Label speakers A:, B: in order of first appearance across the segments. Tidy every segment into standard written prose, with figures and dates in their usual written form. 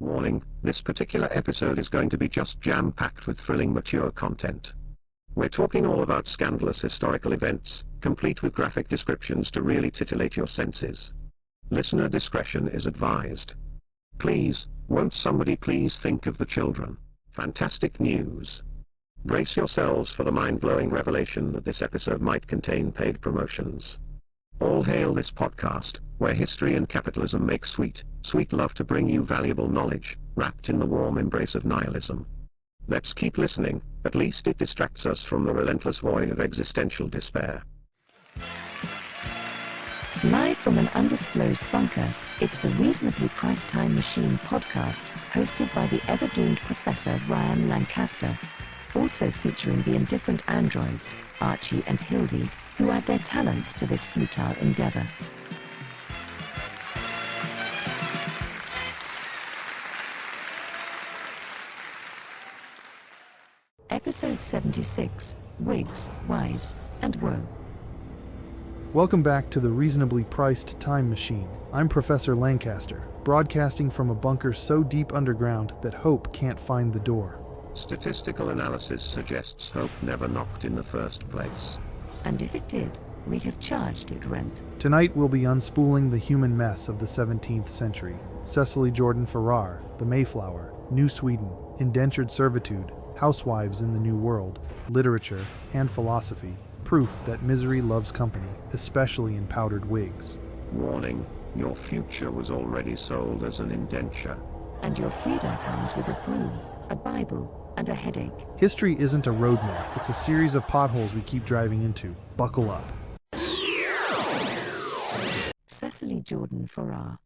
A: Warning, this particular episode is going to be just jam-packed with thrilling mature content. We're talking all about scandalous historical events, complete with graphic descriptions to really titillate your senses. Listener discretion is advised. Please, won't somebody please think of the children? Fantastic news. Brace yourselves for the mind-blowing revelation that this episode might contain paid promotions. All hail this podcast, where history and capitalism make sweet, sweet love to bring you valuable knowledge, wrapped in the warm embrace of nihilism. Let's keep listening, at least it distracts us from the relentless void of existential despair.
B: Live from an undisclosed bunker, it's the Reasonably Priced Time Machine podcast, hosted by the ever-doomed Professor Ryan Lancaster. Also featuring the indifferent androids, Archie and Hildy, who add their talents to this futile endeavor. Episode 76, Wigs, Wives, and Woes.
C: Welcome back to the Reasonably Priced Time Machine. I'm Professor Lancaster, broadcasting from a bunker so deep underground that hope can't find the door.
A: Statistical analysis suggests hope never knocked in the first place.
B: And if it did, we'd have charged it rent.
C: Tonight we'll be unspooling the human mess of the 17th century. Cecily Jordan Farrar, the Mayflower, New Sweden, Indentured Servitude, Housewives in the New World, literature, and philosophy. Proof that misery loves company, especially in powdered wigs.
A: Warning, your future was already sold as an indenture.
B: And your freedom comes with a broom, a Bible, and a headache.
C: History isn't a roadmap, it's a series of potholes we keep driving into. Buckle up.
B: Cecily Jordan Farrar.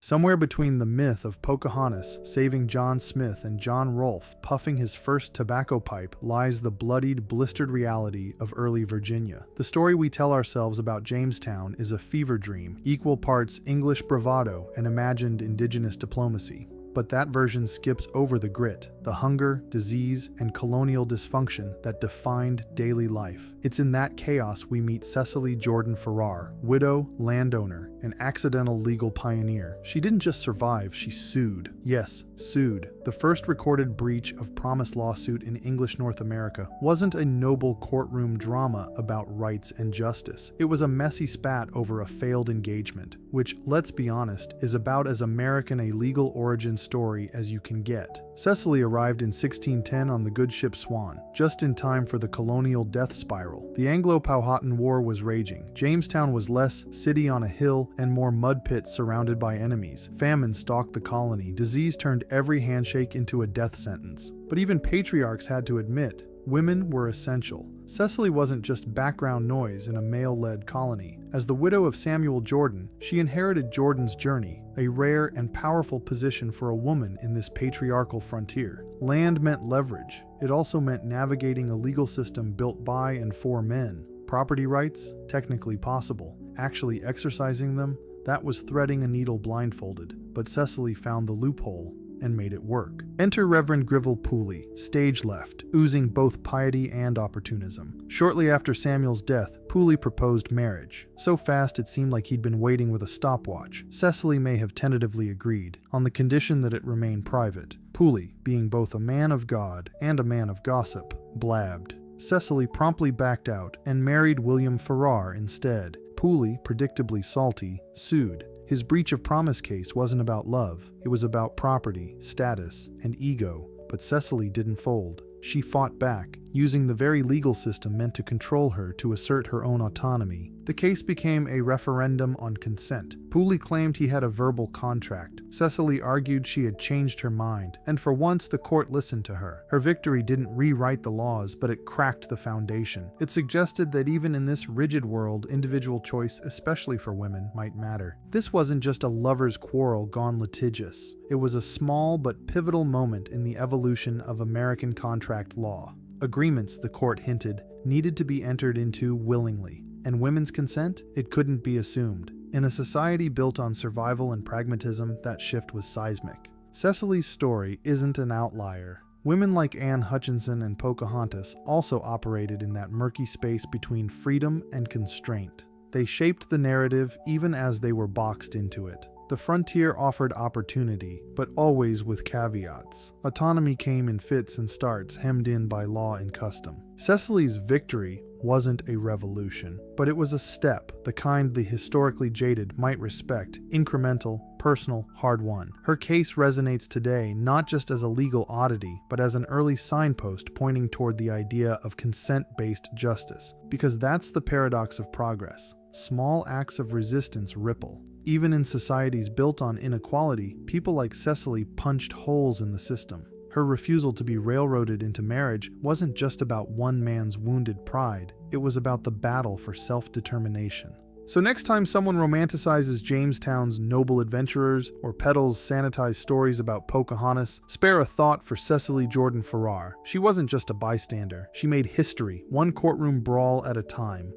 C: Somewhere between the myth of Pocahontas saving John Smith and John Rolfe puffing his first tobacco pipe lies the bloodied, blistered reality of early Virginia. The story we tell ourselves about Jamestown is a fever dream, equal parts English bravado and imagined indigenous diplomacy. But that version skips over the grit, the hunger, disease, and colonial dysfunction that defined daily life. It's in that chaos we meet Cecily Jordan Farrar, widow, landowner, and accidental legal pioneer. She didn't just survive, she sued. Yes, sued. The first recorded breach of promise lawsuit in English North America wasn't a noble courtroom drama about rights and justice. It was a messy spat over a failed engagement, which, let's be honest, is about as American a legal origin story as you can get. Cecily arrived in 1610 on the good ship Swan, just in time for the colonial death spiral. The Anglo-Powhatan War was raging. Jamestown was less city on a hill and more mud pits surrounded by enemies. Famine stalked the colony. Disease turned every handshake into a death sentence. But even patriarchs had to admit, women were essential. Cecily wasn't just background noise in a male-led colony. As the widow of Samuel Jordan, she inherited Jordan's journey, a rare and powerful position for a woman in this patriarchal frontier. Land meant leverage. It also meant navigating a legal system built by and for men. Property rights? Technically possible. Actually exercising them? That was threading a needle blindfolded. But Cecily found the loophole and made it work. Enter Reverend Griville Pooley, stage left, oozing both piety and opportunism. Shortly after Samuel's death, Pooley proposed marriage. So fast it seemed like he'd been waiting with a stopwatch. Cecily may have tentatively agreed, on the condition that it remain private. Pooley, being both a man of God and a man of gossip, blabbed. Cecily promptly backed out and married William Farrar instead. Pooley, predictably salty, sued. His breach of promise case wasn't about love. It was about property, status, and ego. But Cecily didn't fold. She fought back, using the very legal system meant to control her to assert her own autonomy. The case became a referendum on consent. Pooley claimed he had a verbal contract. Cecily argued she had changed her mind, and for once the court listened to her. Her victory didn't rewrite the laws, but it cracked the foundation. It suggested that even in this rigid world, individual choice, especially for women, might matter. This wasn't just a lover's quarrel gone litigious. It was a small but pivotal moment in the evolution of American contract law. Agreements, the court hinted, needed to be entered into willingly. And women's consent? It couldn't be assumed. In a society built on survival and pragmatism, that shift was seismic. Cecily's story isn't an outlier. Women like Anne Hutchinson and Pocahontas also operated in that murky space between freedom and constraint. They shaped the narrative even as they were boxed into it. The frontier offered opportunity, but always with caveats. Autonomy came in fits and starts, hemmed in by law and custom. Cecily's victory wasn't a revolution, but it was a step, the kind the historically jaded might respect, incremental, personal, hard-won. Her case resonates today not just as a legal oddity, but as an early signpost pointing toward the idea of consent-based justice, because that's the paradox of progress. Small acts of resistance ripple. Even in societies built on inequality, people like Cecily punched holes in the system. Her refusal to be railroaded into marriage wasn't just about one man's wounded pride, it was about the battle for self-determination. So next time someone romanticizes Jamestown's noble adventurers or peddles sanitized stories about Pocahontas, spare a thought for Cecily Jordan Farrar. She wasn't just a bystander, she made history, one courtroom brawl at a time.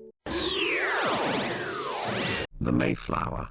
A: The Mayflower.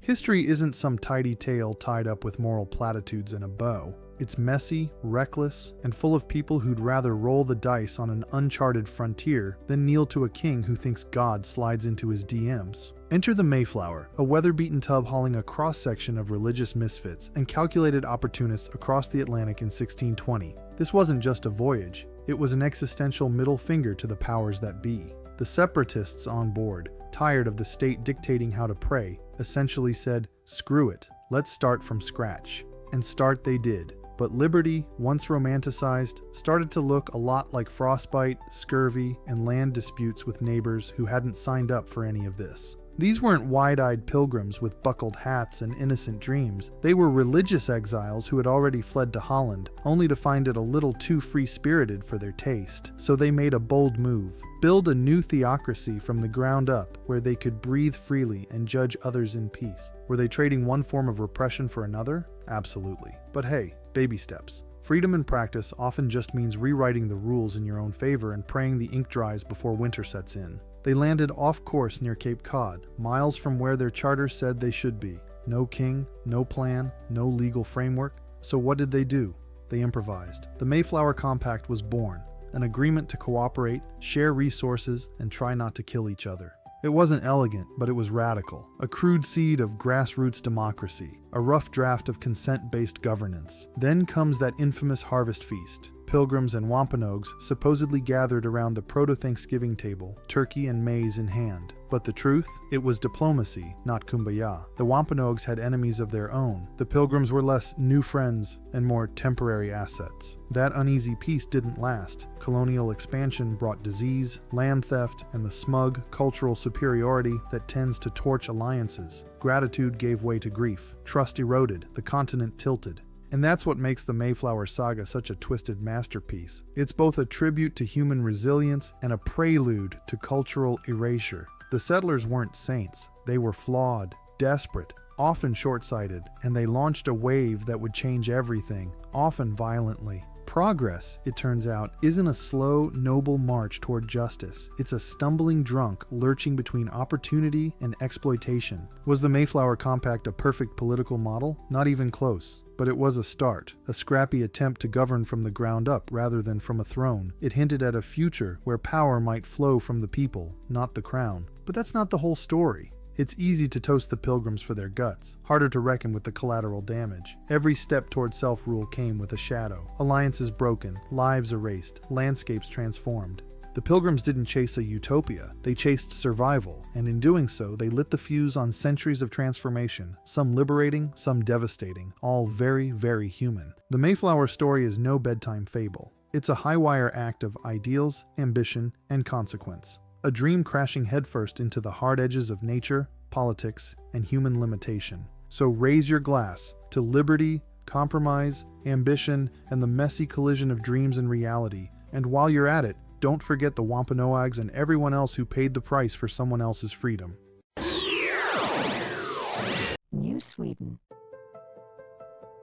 C: History isn't some tidy tale tied up with moral platitudes and a bow. It's messy, reckless, and full of people who'd rather roll the dice on an uncharted frontier than kneel to a king who thinks God slides into his DMs. Enter the Mayflower, a weather-beaten tub hauling a cross-section of religious misfits and calculated opportunists across the Atlantic in 1620. This wasn't just a voyage, it was an existential middle finger to the powers that be. The separatists on board, tired of the state dictating how to pray, essentially said, "Screw it, let's start from scratch." And start they did. But liberty, once romanticized, started to look a lot like frostbite, scurvy, and land disputes with neighbors who hadn't signed up for any of this. These weren't wide-eyed pilgrims with buckled hats and innocent dreams. They were religious exiles who had already fled to Holland, only to find it a little too free-spirited for their taste. So they made a bold move. Build a new theocracy from the ground up, where they could breathe freely and judge others in peace. Were they trading one form of repression for another? Absolutely. But hey, baby steps. Freedom in practice often just means rewriting the rules in your own favor and praying the ink dries before winter sets in. They landed off course near Cape Cod, miles from where their charter said they should be. No king, no plan, no legal framework. So what did they do? They improvised. The Mayflower Compact was born, an agreement to cooperate, share resources, and try not to kill each other. It wasn't elegant, but it was radical. A crude seed of grassroots democracy, a rough draft of consent-based governance. Then comes that infamous harvest feast. Pilgrims and Wampanoags supposedly gathered around the proto-Thanksgiving table, turkey and maize in hand. But the truth? It was diplomacy, not kumbaya. The Wampanoags had enemies of their own. The Pilgrims were less new friends and more temporary assets. That uneasy peace didn't last. Colonial expansion brought disease, land theft, and the smug, cultural superiority that tends to torch alliances. Gratitude gave way to grief. Trust eroded. The continent tilted. And that's what makes the Mayflower saga such a twisted masterpiece. It's both a tribute to human resilience and a prelude to cultural erasure. The settlers weren't saints. They were flawed, desperate, often short-sighted, and they launched a wave that would change everything, often violently. Progress, it turns out, isn't a slow, noble march toward justice. It's a stumbling drunk lurching between opportunity and exploitation. Was the Mayflower Compact a perfect political model? Not even close. But it was a start, a scrappy attempt to govern from the ground up rather than from a throne. It hinted at a future where power might flow from the people, not the crown. But that's not the whole story. It's easy to toast the Pilgrims for their guts, harder to reckon with the collateral damage. Every step toward self-rule came with a shadow. Alliances broken, lives erased, landscapes transformed. The Pilgrims didn't chase a utopia, they chased survival, and in doing so, they lit the fuse on centuries of transformation, some liberating, some devastating, all very, very human. The Mayflower story is no bedtime fable. It's a high-wire act of ideals, ambition, and consequence. A dream crashing headfirst into the hard edges of nature, politics, and human limitation. So raise your glass to liberty, compromise, ambition, and the messy collision of dreams and reality. And while you're at it, don't forget the Wampanoags and everyone else who paid the price for someone else's freedom.
B: New Sweden.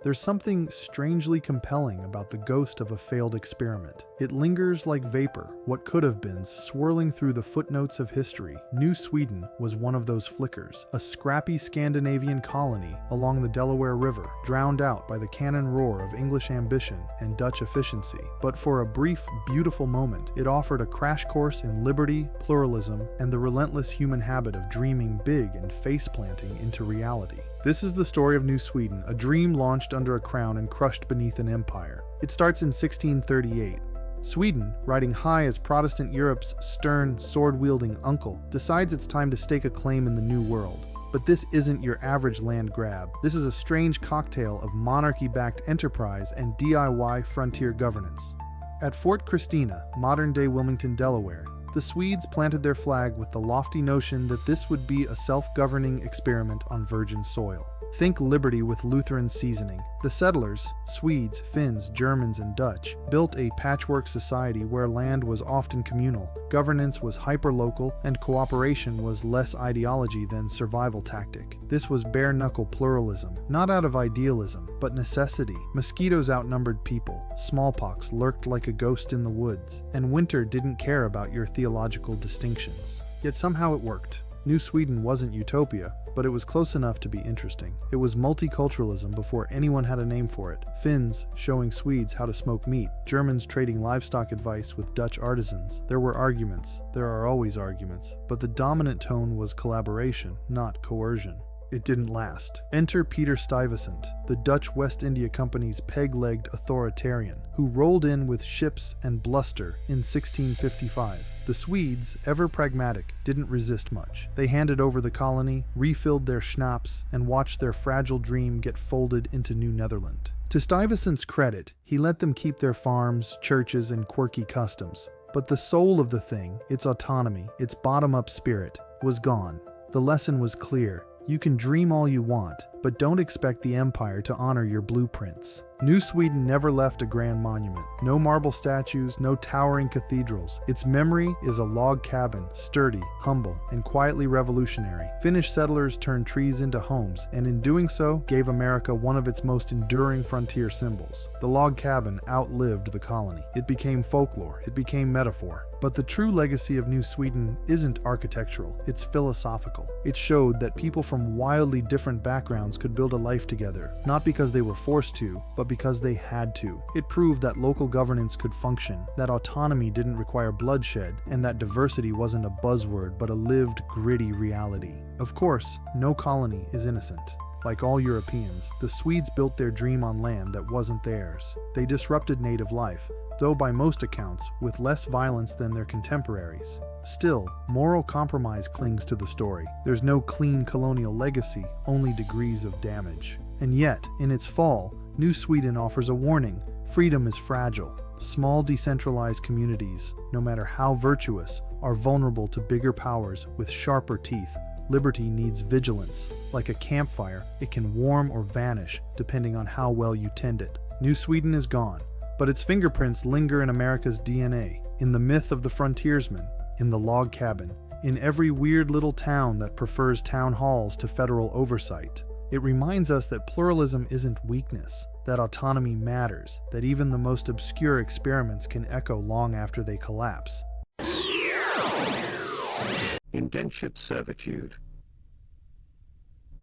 C: There's something strangely compelling about the ghost of a failed experiment. It lingers like vapor, what could have been, swirling through the footnotes of history. New Sweden was one of those flickers, a scrappy Scandinavian colony along the Delaware River, drowned out by the cannon roar of English ambition and Dutch efficiency. But for a brief, beautiful moment, it offered a crash course in liberty, pluralism, and the relentless human habit of dreaming big and face-planting into reality. This is the story of New Sweden, a dream launched under a crown and crushed beneath an empire. It starts in 1638. Sweden, riding high as Protestant Europe's stern, sword-wielding uncle, decides it's time to stake a claim in the New World. But this isn't your average land grab. This is a strange cocktail of monarchy-backed enterprise and DIY frontier governance. At Fort Christina, modern-day Wilmington, Delaware, the Swedes planted their flag with the lofty notion that this would be a self-governing experiment on virgin soil. Think liberty with Lutheran seasoning. The settlers, Swedes, Finns, Germans, and Dutch, built a patchwork society where land was often communal, governance was hyperlocal, and cooperation was less ideology than survival tactic. This was bare-knuckle pluralism, not out of idealism, but necessity. Mosquitoes outnumbered people, smallpox lurked like a ghost in the woods, and winter didn't care about your theological distinctions. Yet somehow it worked. New Sweden wasn't utopia, but it was close enough to be interesting. It was multiculturalism before anyone had a name for it. Finns showing Swedes how to smoke meat, Germans trading livestock advice with Dutch artisans. There were arguments. There are always arguments. But the dominant tone was collaboration, not coercion. It didn't last. Enter Peter Stuyvesant, the Dutch West India Company's peg-legged authoritarian, who rolled in with ships and bluster in 1655. The Swedes, ever pragmatic, didn't resist much. They handed over the colony, refilled their schnapps, and watched their fragile dream get folded into New Netherland. To Stuyvesant's credit, he let them keep their farms, churches, and quirky customs. But the soul of the thing, its autonomy, its bottom-up spirit, was gone. The lesson was clear. You can dream all you want, but don't expect the empire to honor your blueprints. New Sweden never left a grand monument. No marble statues, no towering cathedrals. Its memory is a log cabin, sturdy, humble, and quietly revolutionary. Finnish settlers turned trees into homes, and in doing so, gave America one of its most enduring frontier symbols. The log cabin outlived the colony. It became folklore. It became metaphor. But the true legacy of New Sweden isn't architectural, it's philosophical. It showed that people from wildly different backgrounds could build a life together, not because they were forced to, but because they had to. It proved that local governance could function, that autonomy didn't require bloodshed, and that diversity wasn't a buzzword but a lived, gritty reality. Of course, no colony is innocent. Like all Europeans, the Swedes built their dream on land that wasn't theirs. They disrupted native life, though by most accounts, with less violence than their contemporaries. Still, moral compromise clings to the story. There's no clean colonial legacy, only degrees of damage. And yet, in its fall, New Sweden offers a warning. Freedom is fragile. Small decentralized communities, no matter how virtuous, are vulnerable to bigger powers with sharper teeth. Liberty needs vigilance. Like a campfire, it can warm or vanish, depending on how well you tend it. New Sweden is gone, but its fingerprints linger in America's DNA, in the myth of the frontiersman, in the log cabin, in every weird little town that prefers town halls to federal oversight. It reminds us that pluralism isn't weakness, that autonomy matters, that even the most obscure experiments can echo long after they collapse.
A: Indentured servitude.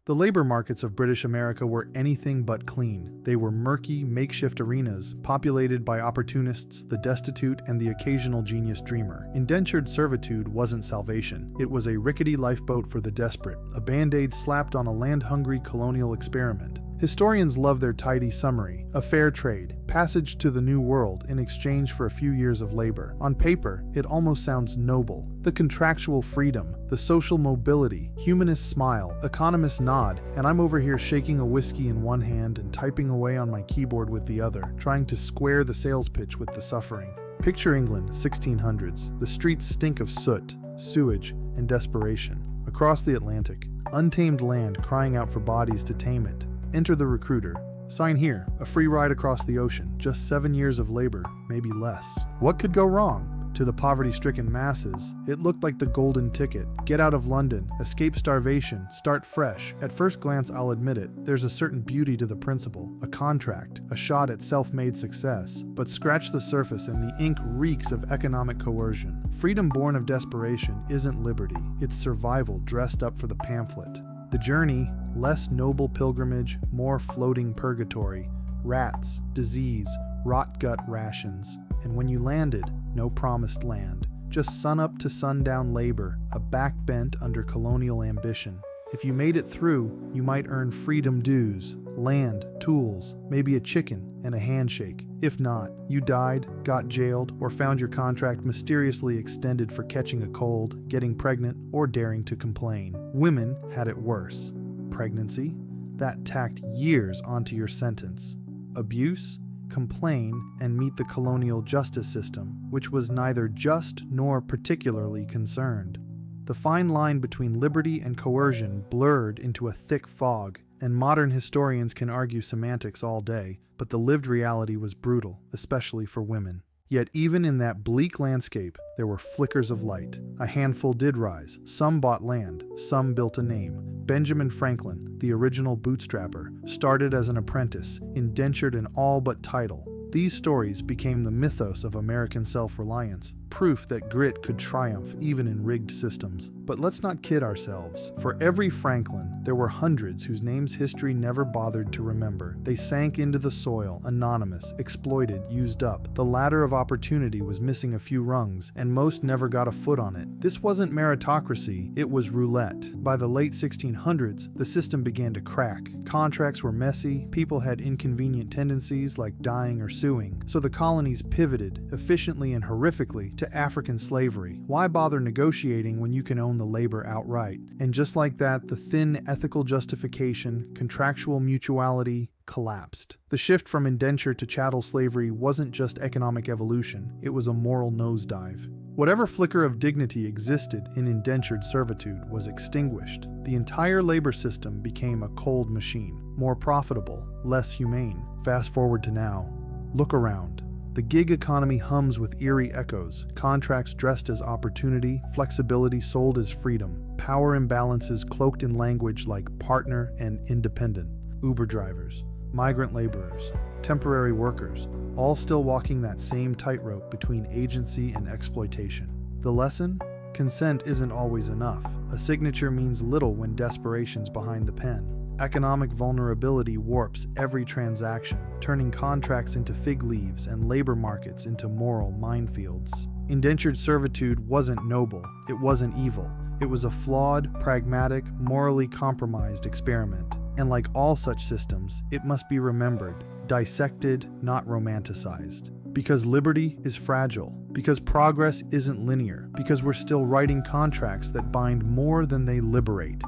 C: The labor markets of British America were anything but clean. They were murky, makeshift arenas, populated by opportunists, the destitute, and the occasional genius dreamer. Indentured servitude wasn't salvation. It was a rickety lifeboat for the desperate, a band-aid slapped on a land-hungry colonial experiment. Historians love their tidy summary: a fair trade, passage to the New World in exchange for a few years of labor. On paper, it almost sounds noble. The contractual freedom, the social mobility, humanists smile, economists nod, and I'm over here shaking a whiskey in one hand and typing away on my keyboard with the other, trying to square the sales pitch with the suffering. Picture England, 1600s. The streets stink of soot, sewage, and desperation. Across the Atlantic, untamed land crying out for bodies to tame it. Enter the recruiter. Sign here, a free ride across the ocean, just 7 years of labor, maybe less. What could go wrong? To the poverty-stricken masses, it looked like the golden ticket. Get out of London, escape starvation, start fresh. At first glance, I'll admit it, there's a certain beauty to the principle, a contract, a shot at self-made success. But scratch the surface and the ink reeks of economic coercion. Freedom born of desperation isn't liberty, it's survival dressed up for the pamphlet. The journey, less noble pilgrimage, more floating purgatory. Rats, disease, rot gut rations. And when you landed, no promised land. Just sun-up to sundown labor, a back bent under colonial ambition. If you made it through, you might earn freedom dues, land, tools, maybe a chicken, and a handshake. If not, you died, got jailed, or found your contract mysteriously extended for catching a cold, getting pregnant, or daring to complain. Women had it worse. Pregnancy? That tacked years onto your sentence. Abuse? Complain and meet the colonial justice system, which was neither just nor particularly concerned. The fine line between liberty and coercion blurred into a thick fog, and modern historians can argue semantics all day, but the lived reality was brutal, especially for women. Yet even in that bleak landscape, there were flickers of light. A handful did rise. Some bought land. Some built a name. Benjamin Franklin, the original bootstrapper, started as an apprentice, indentured in all but title. These stories became the mythos of American self-reliance, proof that grit could triumph even in rigged systems. But let's not kid ourselves. For every Franklin, there were hundreds whose names history never bothered to remember. They sank into the soil, anonymous, exploited, used up. The ladder of opportunity was missing a few rungs, and most never got a foot on it. This wasn't meritocracy, it was roulette. By the late 1600s, the system began to crack. Contracts were messy, people had inconvenient tendencies like dying or suing, so the colonies pivoted, efficiently and horrifically, to African slavery. Why bother negotiating when you can own the labor outright? And just like that, the thin ethical justification, contractual mutuality, collapsed. The shift from indenture to chattel slavery wasn't just economic evolution, it was a moral nosedive. Whatever flicker of dignity existed in indentured servitude was extinguished. The entire labor system became a cold machine, more profitable, less humane. Fast forward to now. Look around. The gig economy hums with eerie echoes, contracts dressed as opportunity, flexibility sold as freedom, power imbalances cloaked in language like partner and independent, Uber drivers, migrant laborers, temporary workers, all still walking that same tightrope between agency and exploitation. The lesson? Consent isn't always enough. A signature means little when desperation's behind the pen. Economic vulnerability warps every transaction, turning contracts into fig leaves and labor markets into moral minefields. Indentured servitude wasn't noble, it wasn't evil. It was a flawed, pragmatic, morally compromised experiment. And like all such systems, it must be remembered, dissected, not romanticized. Because liberty is fragile, because progress isn't linear, because we're still writing contracts that bind more than they liberate.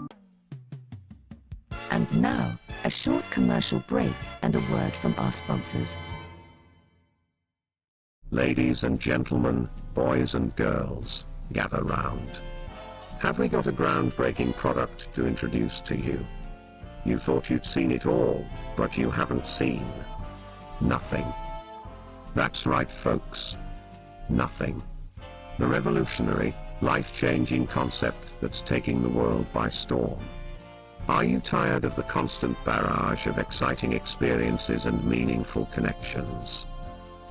B: And now, a short commercial break and a word from our sponsors.
A: Ladies and gentlemen, boys and girls, gather round. Have we got a groundbreaking product to introduce to you? You thought you'd seen it all, but you haven't seen nothing. That's right, folks. Nothing. The revolutionary, life-changing concept that's taking the world by storm. Are you tired of the constant barrage of exciting experiences and meaningful connections?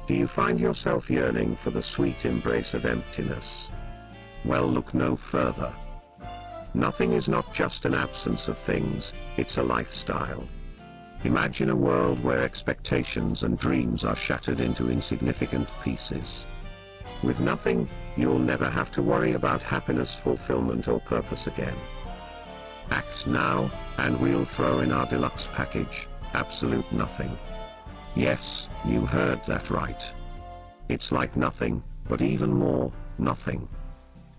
A: Do you find yourself yearning for the sweet embrace of emptiness? Well, look no further. Nothing is not just an absence of things, it's a lifestyle. Imagine a world where expectations and dreams are shattered into insignificant pieces. With nothing, you'll never have to worry about happiness, fulfillment, or purpose again. Act now, and we'll throw in our deluxe package, absolute nothing. Yes, you heard that right. It's like nothing, but even more, nothing.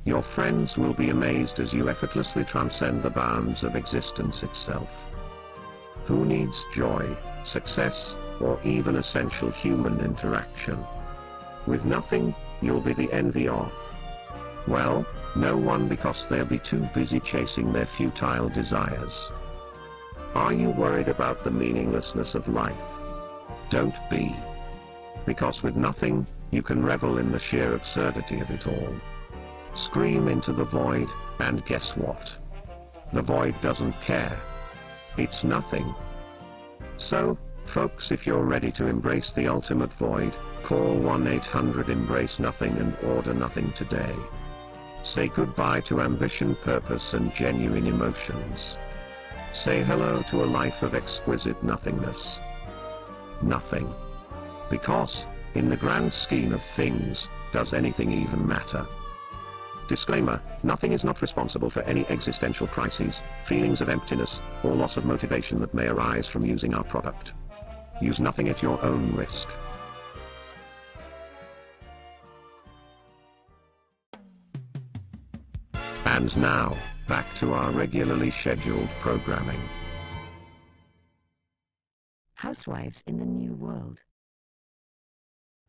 A: Your friends will be amazed as you effortlessly transcend the bounds of existence itself. Who needs joy, success, or even essential human interaction? With nothing, you'll be the envy of. Well, no one, because they'll be too busy chasing their futile desires. Are you worried about the meaninglessness of life? Don't be. Because with nothing, You can revel in the sheer absurdity of it all. Scream into the void, and guess what? The void doesn't care. It's nothing. So, folks, if you're ready to embrace the ultimate void, call 1-800-EMBRACE-NOTHING and order nothing today. Say goodbye to ambition, purpose, and genuine emotions. Say hello to a life of exquisite nothingness. Nothing. Because, in the grand scheme of things, does anything even matter? Disclaimer, nothing is not responsible for any existential crises, feelings of emptiness, or loss of motivation that may arise from using our product. Use nothing at your own risk. And now, back to our regularly scheduled programming.
B: Housewives in the New World.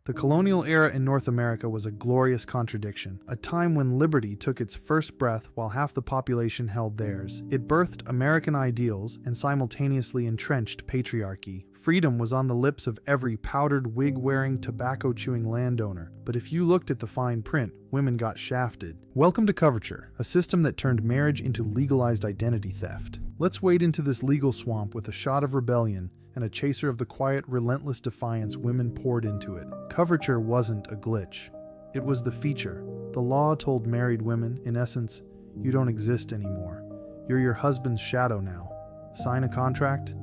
C: The colonial era in North America was a glorious contradiction, a time when liberty took its first breath while half the population held theirs. It birthed American ideals and simultaneously entrenched patriarchy. Freedom was on the lips of every powdered, wig-wearing, tobacco-chewing landowner, but if you looked at the fine print, women got shafted. Welcome to coverture, a system that turned marriage into legalized identity theft. Let's wade into this legal swamp with a shot of rebellion and a chaser of the quiet, relentless defiance women poured into it. Coverture wasn't a glitch. It was the feature. The law told married women, in essence, you don't exist anymore. You're your husband's shadow now. Sign a contract?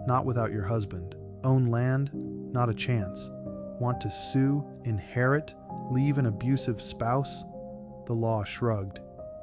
C: Not without your husband. Own land? Not a chance. Want to sue, inherit, leave an abusive spouse? The law shrugged.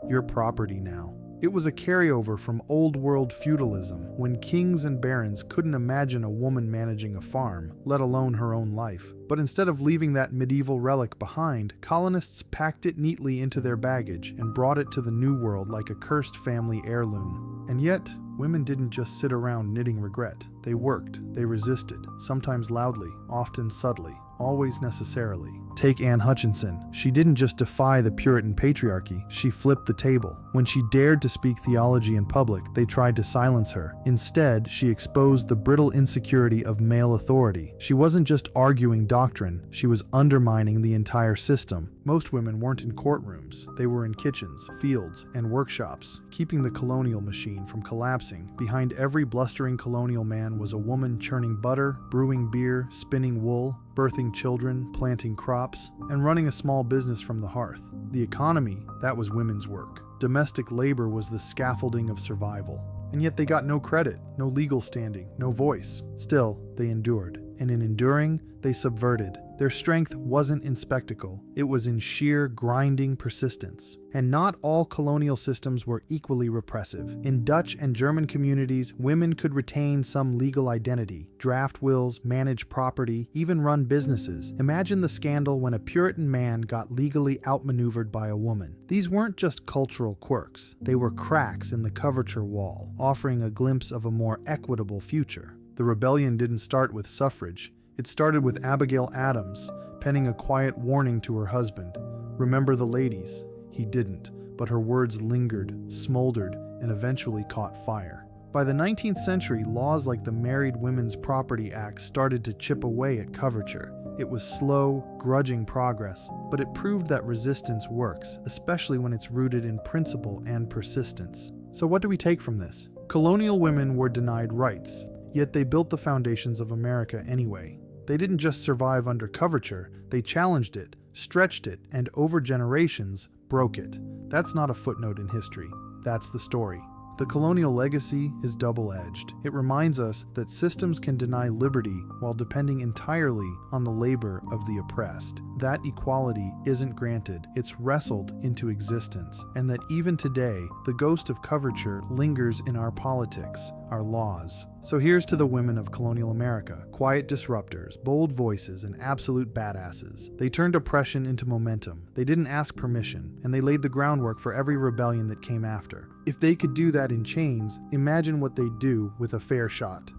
C: You're property now. It was a carryover from old-world feudalism, when kings and barons couldn't imagine a woman managing a farm, let alone her own life. But instead of leaving that medieval relic behind, colonists packed it neatly into their baggage and brought it to the New World like a cursed family heirloom. And yet, women didn't just sit around knitting regret. They worked, they resisted, sometimes loudly, often subtly, always necessarily. Take Anne Hutchinson. She didn't just defy the Puritan patriarchy, she flipped the table. When she dared to speak theology in public, they tried to silence her. Instead, she exposed the brittle insecurity of male authority. She wasn't just arguing doctrine, she was undermining the entire system. Most women weren't in courtrooms. They were in kitchens, fields, and workshops, keeping the colonial machine from collapsing. Behind every blustering colonial man was a woman churning butter, brewing beer, spinning wool, birthing children, planting crops, and running a small business from the hearth. The economy, that was women's work. Domestic labor was the scaffolding of survival. And yet they got no credit, no legal standing, no voice. Still, they endured. And in enduring, they subverted. Their strength wasn't in spectacle, it was in sheer, grinding persistence. And not all colonial systems were equally repressive. In Dutch and German communities, women could retain some legal identity, draft wills, manage property, even run businesses. Imagine the scandal when a Puritan man got legally outmaneuvered by a woman. These weren't just cultural quirks, they were cracks in the coverture wall, offering a glimpse of a more equitable future. The rebellion didn't start with suffrage. It started with Abigail Adams penning a quiet warning to her husband. Remember the ladies. He didn't, but her words lingered, smoldered, and eventually caught fire. By the 19th century, laws like the Married Women's Property Act started to chip away at coverture. It was slow, grudging progress, but it proved that resistance works, especially when it's rooted in principle and persistence. So what do we take from this? Colonial women were denied rights, yet they built the foundations of America anyway. They didn't just survive under coverture, they challenged it, stretched it, and over generations, broke it. That's not a footnote in history. That's the story. The colonial legacy is double-edged. It reminds us that systems can deny liberty while depending entirely on the labor of the oppressed. That equality isn't granted, it's wrestled into existence, and that even today, the ghost of coverture lingers in our politics, our laws. So here's to the women of colonial America, quiet disruptors, bold voices, and absolute badasses. They turned oppression into momentum. They didn't ask permission, and they laid the groundwork for every rebellion that came after. If they could do that in chains, imagine what they'd do with a fair shot.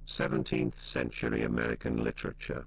A: 17th century American literature.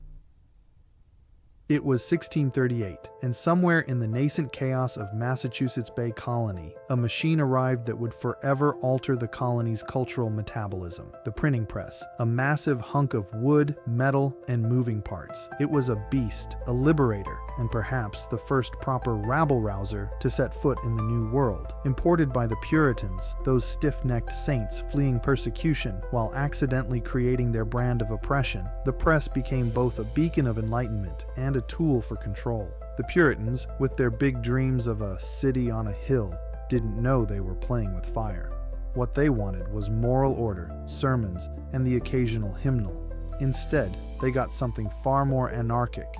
C: It was 1638, and somewhere in the nascent chaos of Massachusetts Bay Colony, a machine arrived that would forever alter the colony's cultural metabolism: the printing press, a massive hunk of wood, metal, and moving parts. It was a beast, a liberator, and perhaps the first proper rabble-rouser to set foot in the New World. Imported by the Puritans, those stiff-necked saints fleeing persecution while accidentally creating their brand of oppression, the press became both a beacon of enlightenment and a tool for control. The Puritans, with their big dreams of a city on a hill, didn't know they were playing with fire. What they wanted was moral order, sermons, and the occasional hymnal. Instead, they got something far more anarchic: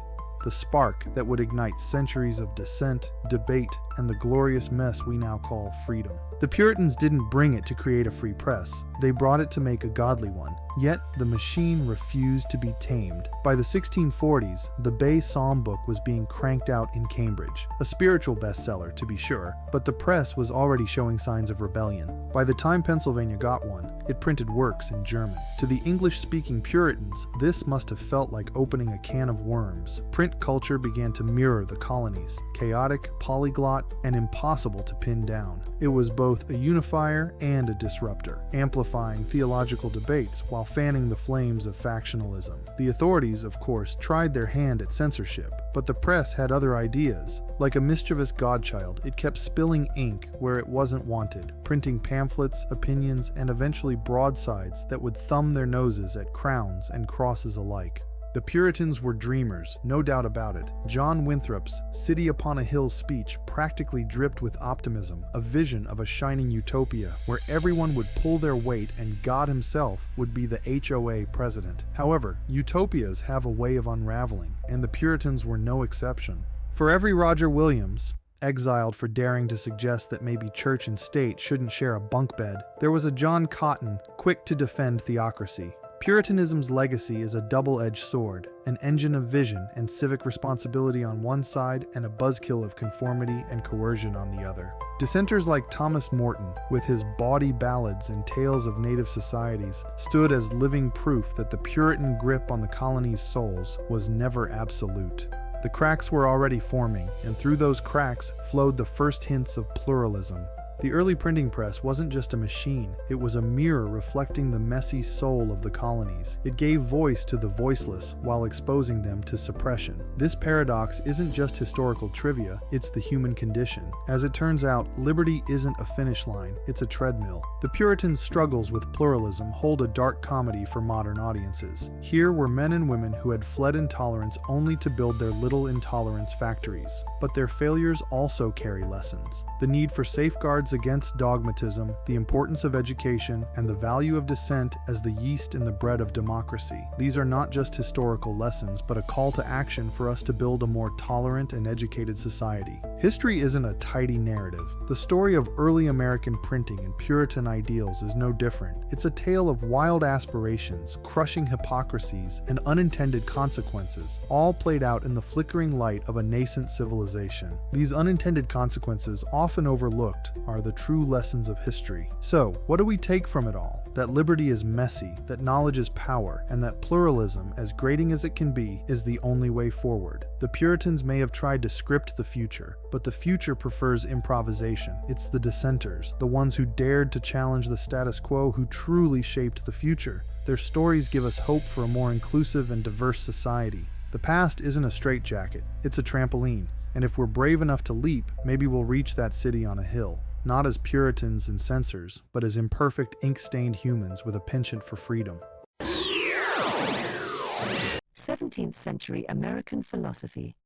C: the spark that would ignite centuries of dissent, debate, and the glorious mess we now call freedom. The Puritans didn't bring it to create a free press. They brought it to make a godly one. Yet, the machine refused to be tamed. By the 1640s, the Bay Psalm Book was being cranked out in Cambridge. A spiritual bestseller, to be sure, but the press was already showing signs of rebellion. By the time Pennsylvania got one, it printed works in German. To the English-speaking Puritans, this must have felt like opening a can of worms. Print culture began to mirror the colonies: chaotic, polyglot, and impossible to pin down. It was both a unifier and a disruptor, amplifying theological debates while fanning the flames of factionalism. The authorities, of course, tried their hand at censorship, but the press had other ideas. Like a mischievous godchild, it kept spilling ink where it wasn't wanted, printing pamphlets, opinions, and eventually broadsides that would thumb their noses at crowns and crosses alike. The Puritans were dreamers, no doubt about it. John Winthrop's City Upon a Hill speech practically dripped with optimism, a vision of a shining utopia where everyone would pull their weight and God himself would be the HOA president. However, utopias have a way of unraveling, and the Puritans were no exception. For every Roger Williams, exiled for daring to suggest that maybe church and state shouldn't share a bunk bed, there was a John Cotton, quick to defend theocracy. Puritanism's legacy is a double-edged sword, an engine of vision and civic responsibility on one side and a buzzkill of conformity and coercion on the other. Dissenters like Thomas Morton, with his bawdy ballads and tales of native societies, stood as living proof that the Puritan grip on the colony's souls was never absolute. The cracks were already forming, and through those cracks flowed the first hints of pluralism. The early printing press wasn't just a machine, it was a mirror reflecting the messy soul of the colonies. It gave voice to the voiceless while exposing them to suppression. This paradox isn't just historical trivia, it's the human condition. As it turns out, liberty isn't a finish line, it's a treadmill. The Puritans' struggles with pluralism hold a dark comedy for modern audiences. Here were men and women who had fled intolerance only to build their little intolerance factories. But their failures also carry lessons. The need for safeguards against dogmatism, the importance of education, and the value of dissent as the yeast in the bread of democracy. These are not just historical lessons, but a call to action for us to build a more tolerant and educated society. History isn't a tidy narrative. The story of early American printing and Puritan ideals is no different. It's a tale of wild aspirations, crushing hypocrisies, and unintended consequences, all played out in the flickering light of a nascent civilization. These unintended consequences, often overlooked, are the true lessons of history. So, what do we take from it all? That liberty is messy, that knowledge is power, and that pluralism, as grating as it can be, is the only way forward. The Puritans may have tried to script the future, but the future prefers improvisation. It's the dissenters, the ones who dared to challenge the status quo, who truly shaped the future. Their stories give us hope for a more inclusive and diverse society. The past isn't a straitjacket, it's a trampoline, and if we're brave enough to leap, maybe we'll reach that city on a hill. Not as Puritans and censors, but as imperfect, ink-stained humans with a penchant for freedom.
B: 17th century American philosophy.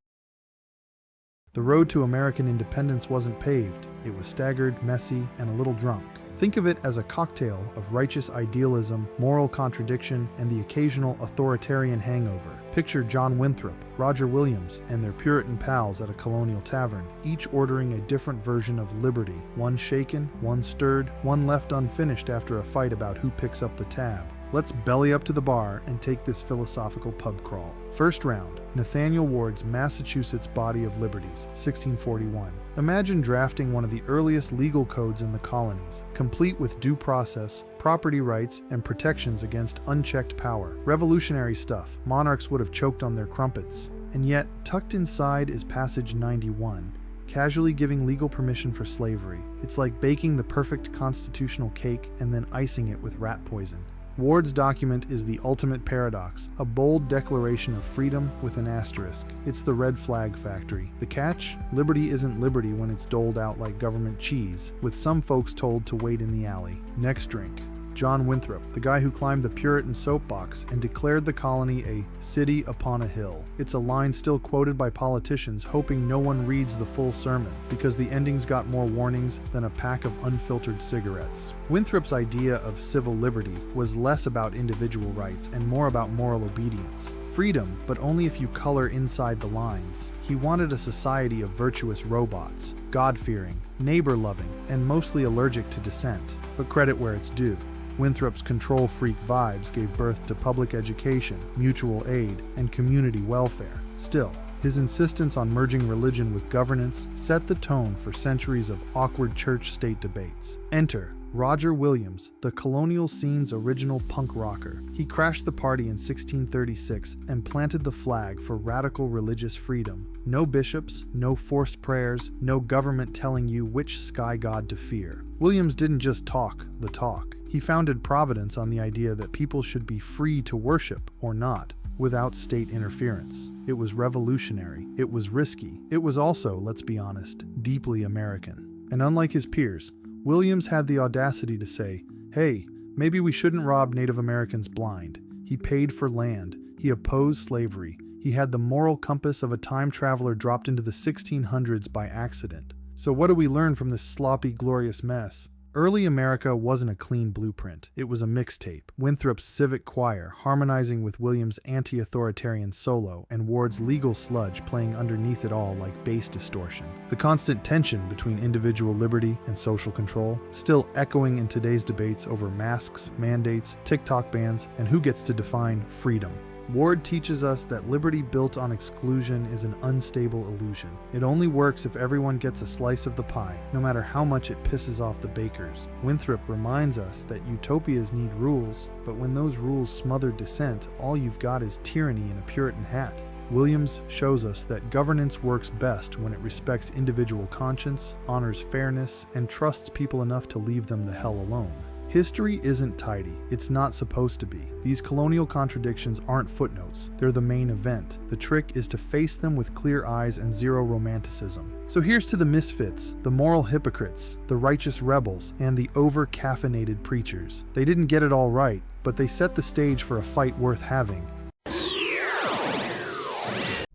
C: The road to American independence wasn't paved. It was staggered, messy, and a little drunk. Think of it as a cocktail of righteous idealism, moral contradiction, and the occasional authoritarian hangover. Picture John Winthrop, Roger Williams, and their Puritan pals at a colonial tavern, each ordering a different version of liberty. One shaken, one stirred, one left unfinished after a fight about who picks up the tab. Let's belly up to the bar and take this philosophical pub crawl. First round, Nathaniel Ward's Massachusetts Body of Liberties, 1641. Imagine drafting one of the earliest legal codes in the colonies, complete with due process, property rights, and protections against unchecked power. Revolutionary stuff. Monarchs would have choked on their crumpets. And yet, tucked inside is Passage 91, casually giving legal permission for slavery. It's like baking the perfect constitutional cake and then icing it with rat poison. Ward's document is the ultimate paradox, a bold declaration of freedom with an asterisk. It's the red flag factory. The catch? Liberty isn't liberty when it's doled out like government cheese, with some folks told to wait in the alley. Next drink. John Winthrop, the guy who climbed the Puritan soapbox and declared the colony a city upon a hill. It's a line still quoted by politicians hoping no one reads the full sermon, because the ending's got more warnings than a pack of unfiltered cigarettes. Winthrop's idea of civil liberty was less about individual rights and more about moral obedience. Freedom, but only if you color inside the lines. He wanted a society of virtuous robots, God-fearing, neighbor-loving, and mostly allergic to dissent. But credit where it's due. Winthrop's control freak vibes gave birth to public education, mutual aid, and community welfare. Still, his insistence on merging religion with governance set the tone for centuries of awkward church-state debates. Enter Roger Williams, the colonial scene's original punk rocker. He crashed the party in 1636 and planted the flag for radical religious freedom. No bishops, no forced prayers, no government telling you which sky god to fear. Williams didn't just talk the talk. He founded Providence on the idea that people should be free to worship or not, without state interference. It was revolutionary. It was risky. It was also, let's be honest, deeply American. And unlike his peers, Williams had the audacity to say, hey, maybe we shouldn't rob Native Americans blind. He paid for land. He opposed slavery. He had the moral compass of a time traveler dropped into the 1600s by accident. So what do we learn from this sloppy, glorious mess? Early America wasn't a clean blueprint. It was a mixtape. Winthrop's civic choir harmonizing with Williams' anti-authoritarian solo and Ward's legal sludge playing underneath it all like bass distortion. The constant tension between individual liberty and social control still echoing in today's debates over masks, mandates, TikTok bans, and who gets to define freedom. Ward teaches us that liberty built on exclusion is an unstable illusion. It only works if everyone gets a slice of the pie, no matter how much it pisses off the bakers. Winthrop reminds us that utopias need rules, but when those rules smother dissent, all you've got is tyranny in a Puritan hat. Williams shows us that governance works best when it respects individual conscience, honors fairness, and trusts people enough to leave them the hell alone. History isn't tidy. It's not supposed to be. These colonial contradictions aren't footnotes. They're the main event. The trick is to face them with clear eyes and zero romanticism. So here's to the misfits, the moral hypocrites, the righteous rebels, and the over-caffeinated preachers. They didn't get it all right, but they set the stage for a fight worth having.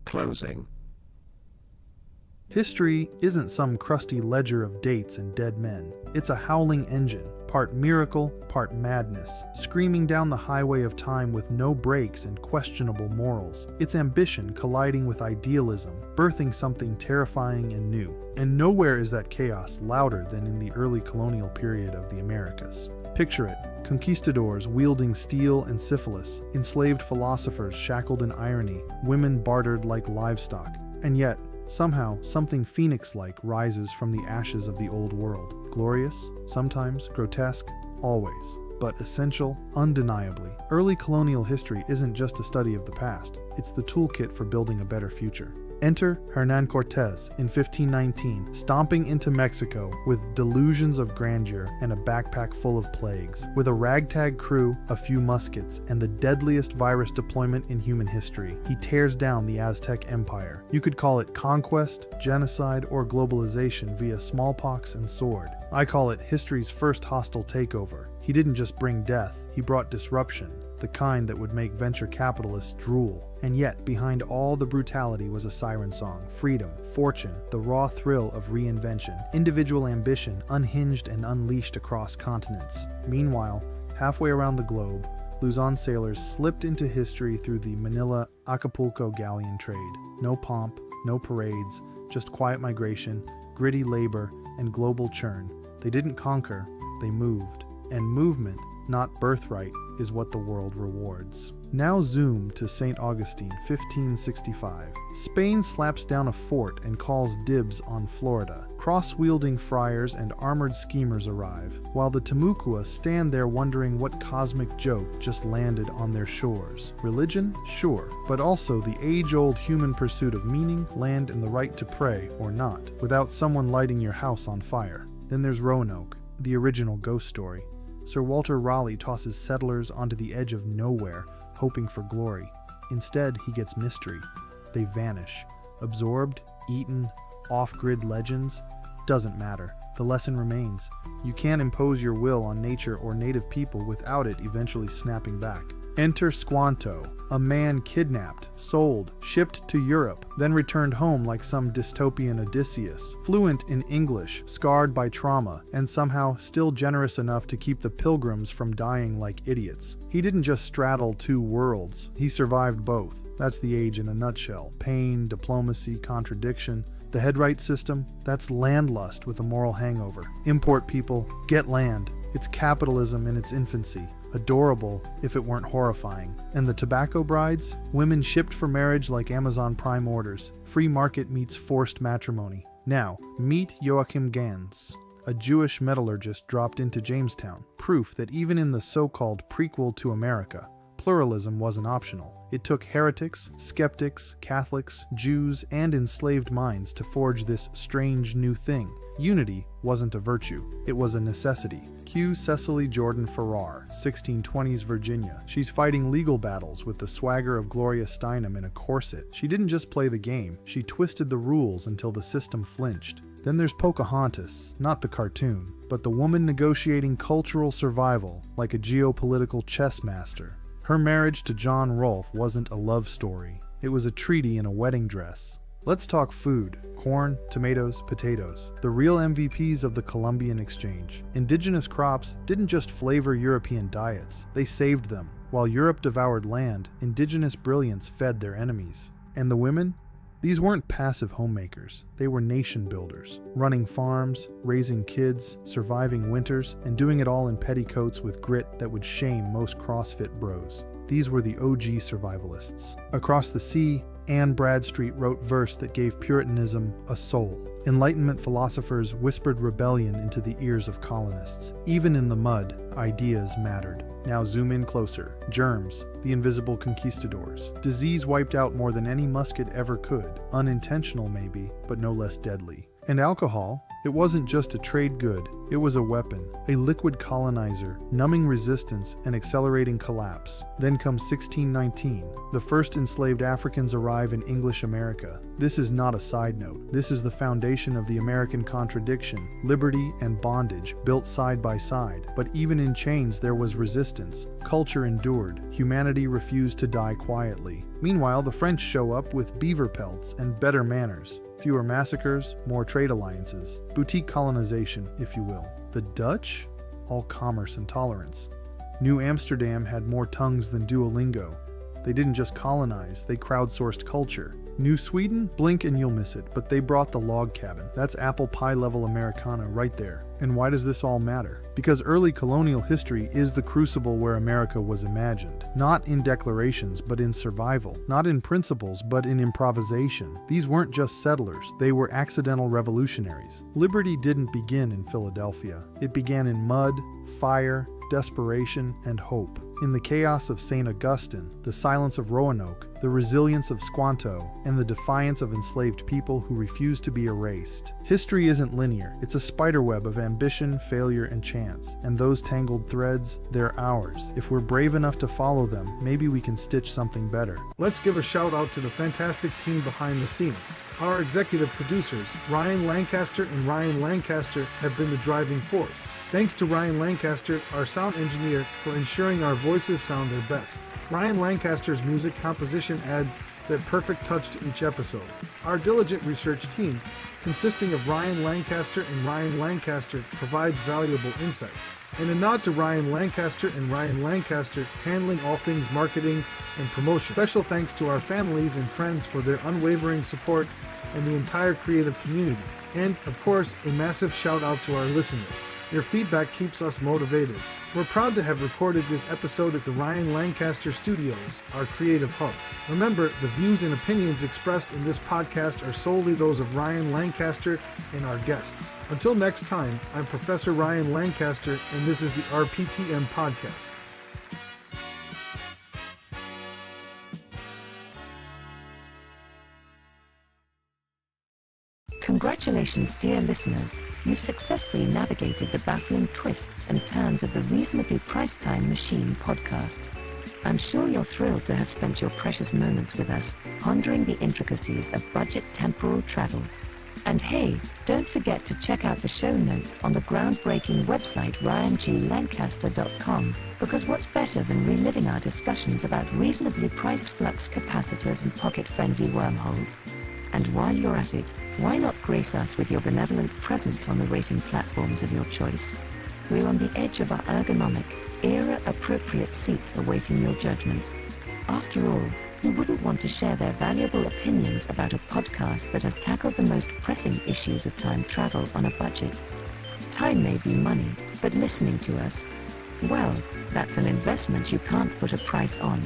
A: Closing.
C: History isn't some crusty ledger of dates and dead men. It's a howling engine, part miracle, part madness, screaming down the highway of time with no brakes and questionable morals. It's ambition colliding with idealism, birthing something terrifying and new. And nowhere is that chaos louder than in the early colonial period of the Americas. Picture it. Conquistadors wielding steel and syphilis, enslaved philosophers shackled in irony, women bartered like livestock. And yet, somehow, something phoenix-like rises from the ashes of the old world. Glorious, sometimes grotesque, always, but essential, undeniably. Early colonial history isn't just a study of the past, it's the toolkit for building a better future. Enter Hernán Cortés in 1519, stomping into Mexico with delusions of grandeur and a backpack full of plagues. With a ragtag crew, a few muskets, and the deadliest virus deployment in human history, he tears down the Aztec Empire. You could call it conquest, genocide, or globalization via smallpox and sword. I call it history's first hostile takeover. He didn't just bring death, he brought disruption, the kind that would make venture capitalists drool. And yet, behind all the brutality was a siren song, freedom, fortune, the raw thrill of reinvention, individual ambition unhinged and unleashed across continents. Meanwhile, halfway around the globe, Luzon sailors slipped into history through the Manila-Acapulco galleon trade. No pomp, no parades, just quiet migration, gritty labor, and global churn. They didn't conquer, they moved. And movement, not birthright, is what the world rewards. Now zoom to St. Augustine, 1565. Spain slaps down a fort and calls dibs on Florida. Cross-wielding friars and armored schemers arrive, while the Timucua stand there wondering what cosmic joke just landed on their shores. Religion? Sure, but also the age-old human pursuit of meaning, land, and the right to pray, or not, without someone lighting your house on fire. Then there's Roanoke, the original ghost story. Sir Walter Raleigh tosses settlers onto the edge of nowhere, hoping for glory. Instead, he gets mystery. They vanish. Absorbed, eaten, off-grid legends? Doesn't matter. The lesson remains. You can't impose your will on nature or native people without it eventually snapping back. Enter Squanto, a man kidnapped, sold, shipped to Europe, then returned home like some dystopian Odysseus, fluent in English, scarred by trauma, and somehow still generous enough to keep the pilgrims from dying like idiots. He didn't just straddle two worlds, he survived both. That's the age in a nutshell. Pain, diplomacy, contradiction. The headright system? That's landlust with a moral hangover. Import people, get land. It's capitalism in its infancy. Adorable if it weren't horrifying. And the tobacco brides? Women shipped for marriage like Amazon Prime orders. Free market meets forced matrimony. Now, meet Joachim Gans, a Jewish metallurgist dropped into Jamestown. Proof that even in the so-called prequel to America, pluralism wasn't optional. It took heretics, skeptics, Catholics, Jews, and enslaved minds to forge this strange new thing. Unity wasn't a virtue, it was a necessity. Cue Cecily Jordan Farrar, 1620s Virginia. She's fighting legal battles with the swagger of Gloria Steinem in a corset. She didn't just play the game, she twisted the rules until the system flinched. Then there's Pocahontas, not the cartoon, but the woman negotiating cultural survival like a geopolitical chess master. Her marriage to John Rolfe wasn't a love story, it was a treaty in a wedding dress. Let's talk food. Corn, tomatoes, potatoes. The real MVPs of the Columbian Exchange. Indigenous crops didn't just flavor European diets, they saved them. While Europe devoured land, indigenous brilliance fed their enemies. And the women? These weren't passive homemakers, they were nation builders, running farms, raising kids, surviving winters, and doing it all in petticoats with grit that would shame most CrossFit bros. These were the OG survivalists. Across the sea, Anne Bradstreet wrote verse that gave Puritanism a soul. Enlightenment philosophers whispered rebellion into the ears of colonists. Even in the mud, ideas mattered. Now zoom in closer. Germs, the invisible conquistadors. Disease wiped out more than any musket ever could. Unintentional maybe, but no less deadly. And alcohol, it wasn't just a trade good, it was a weapon, a liquid colonizer, numbing resistance and accelerating collapse. Then comes 1619. The first enslaved Africans arrive in English America. This is not a side note. This is the foundation of the American contradiction, liberty and bondage built side by side. But even in chains there was resistance. Culture endured. Humanity refused to die quietly. Meanwhile, the French show up with beaver pelts and better manners. Fewer massacres, more trade alliances. Boutique colonization, if you will. The Dutch? All commerce and tolerance. New Amsterdam had more tongues than Duolingo. They didn't just colonize, they crowdsourced culture. New Sweden? Blink and you'll miss it, but they brought the log cabin. That's apple pie level Americana right there. And why does this all matter? Because early colonial history is the crucible where America was imagined. Not in declarations, but in survival. Not in principles, but in improvisation. These weren't just settlers, they were accidental revolutionaries. Liberty didn't begin in Philadelphia. It began in mud, fire, desperation, and hope. In the chaos of St. Augustine, the silence of Roanoke, the resilience of Squanto, and the defiance of enslaved people who refused to be erased. History isn't linear, it's a spiderweb of ambition, failure, and chance. And those tangled threads, they're ours. If we're brave enough to follow them, maybe we can stitch something better.
D: Let's give a shout out to the fantastic team behind the scenes. Our executive producers, Ryan Lancaster and Ryan Lancaster, have been the driving force. Thanks to Ryan Lancaster, our sound engineer, for ensuring our voices sound their best. Ryan Lancaster's music composition adds that perfect touch to each episode. Our diligent research team, consisting of Ryan Lancaster and Ryan Lancaster, provides valuable insights. And a nod to Ryan Lancaster and Ryan Lancaster handling all things marketing and promotion. Special thanks to our families and friends for their unwavering support and the entire creative community. And, of course, a massive shout out to our listeners. Your feedback keeps us motivated. We're proud to have recorded this episode at the Ryan Lancaster Studios, our creative hub. Remember, the views and opinions expressed in this podcast are solely those of Ryan Lancaster and our guests. Until next time, I'm Professor Ryan Lancaster, and this is the RPTM Podcast.
B: Congratulations, dear listeners. You've successfully navigated the baffling twists and turns of the Reasonably Priced Time Machine podcast. I'm sure you're thrilled to have spent your precious moments with us, pondering the intricacies of budget temporal travel. And hey, don't forget to check out the show notes on the groundbreaking website ryanglancaster.com, because what's better than reliving our discussions about reasonably priced flux capacitors and pocket-friendly wormholes? And while you're at it, why not grace us with your benevolent presence on the rating platforms of your choice? We're on the edge of our ergonomic, era-appropriate seats awaiting your judgment. After all, who wouldn't want to share their valuable opinions about a podcast that has tackled the most pressing issues of time travel on a budget? Time may be money, but listening to us, well, that's an investment you can't put a price on.